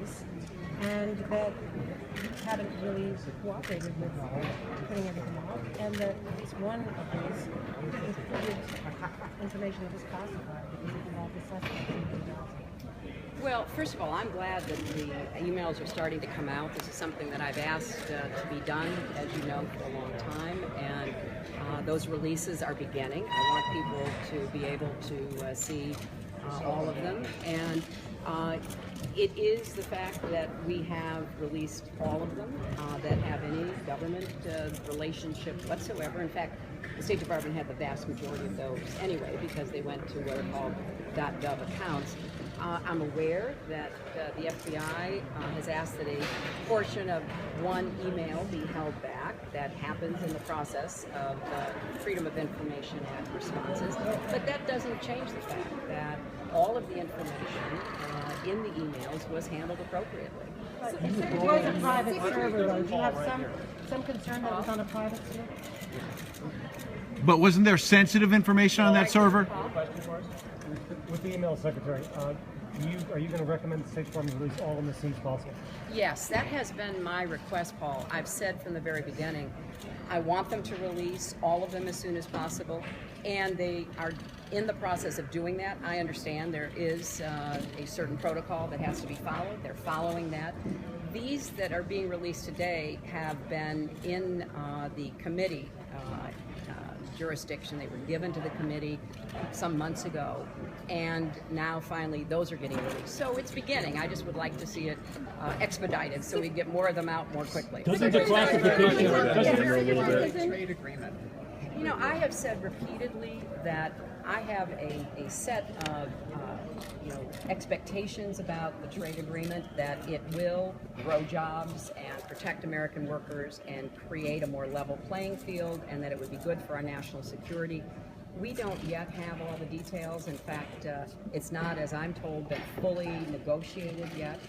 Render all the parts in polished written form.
release, and that you haven't really cooperated with putting everything out, and that at least one of these included information that was classified because it involved the suspect. Well, first of all, I'm glad that the emails are starting to come out. This is something that I've asked to be done, as you know, for a long time, and those releases are beginning. I want people to be able to see all of them, and it is the fact that we have released all of them that have any government relationship whatsoever. In fact, the State Department had the vast majority of those anyway because they went to what are called .gov accounts. I'm aware that the FBI has asked that a portion of one email be held back. That happens in the process of Freedom of Information Act responses, but that doesn't change the fact that all of the information in the emails was handled appropriately. It was a private server, though. Do you have some concern that it was on a private server? But wasn't there sensitive information on that server? With the email, Secretary, are you going to recommend the State Department release all of them as soon as possible? Yes, that has been my request, Paul. I've said from the very beginning, I want them to release all of them as soon as possible, and they are in the process of doing that. I understand there is a certain protocol that has to be followed. They're following that. These that are being released today have been in the committee jurisdiction. They were given to the committee some months ago, and now finally those are getting released. So it's beginning. I just would like to see it expedited so we get more of them out more quickly. Doesn't the classification trade agreement? You know, I have said repeatedly that I have a set of expectations about the trade agreement, that it will grow jobs and protect American workers and create a more level playing field, and that it would be good for our national security. We don't yet have all the details. In fact, it's not, as I'm told, been fully negotiated yet.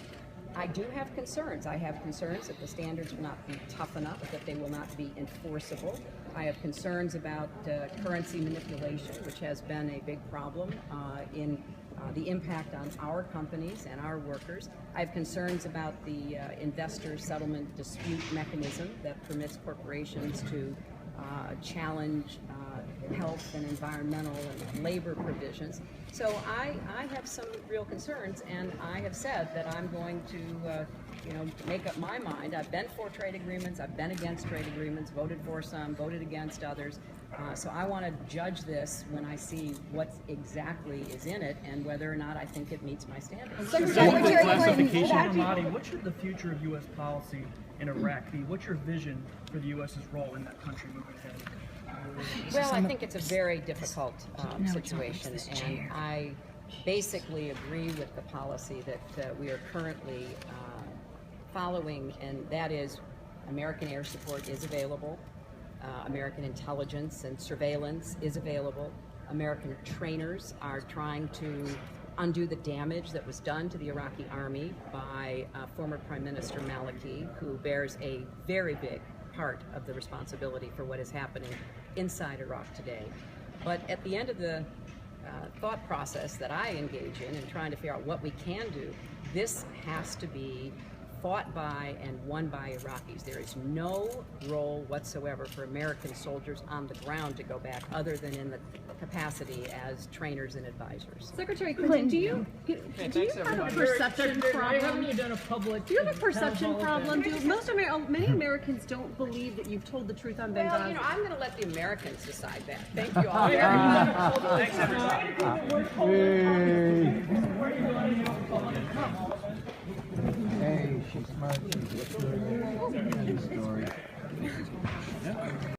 I do have concerns. I have concerns that the standards will not be tough enough, that they will not be enforceable. I have concerns about currency manipulation, which has been a big problem in the impact on our companies and our workers. I have concerns about the investor settlement dispute mechanism that permits corporations to challenge health and environmental and labor provisions. So I have some real concerns, and I have said that I'm going to make up my mind. I've been for trade agreements, I've been against trade agreements, voted for some, voted against others. So I want to judge this when I see what exactly is in it and whether or not I think it meets my standards. What should the future of U.S. policy in Iraq be? What's your vision for the U.S.'s role in that country moving ahead? Well, I think it's a very difficult situation, and I basically agree with the policy that we are currently following, and that is American air support is available, American intelligence and surveillance is available, American trainers are trying to undo the damage that was done to the Iraqi army by former Prime Minister Maliki, who bears a very big part of the responsibility for what is happening inside Iraq today. But at the end of the thought process that I engage in trying to figure out what we can do, this has to be fought by and won by Iraqis. There is no role whatsoever for American soldiers on the ground to go back other than in the capacity as trainers and advisors. Secretary Clinton, do you have a perception problem? Haven't you done a public? Do you have a perception problem? Many Americans don't believe that you've told the truth on Benghazi. Well, I'm going to let the Americans decide that. Thank you all. Thanks, everybody. Hey, she's smart. She's good. Story.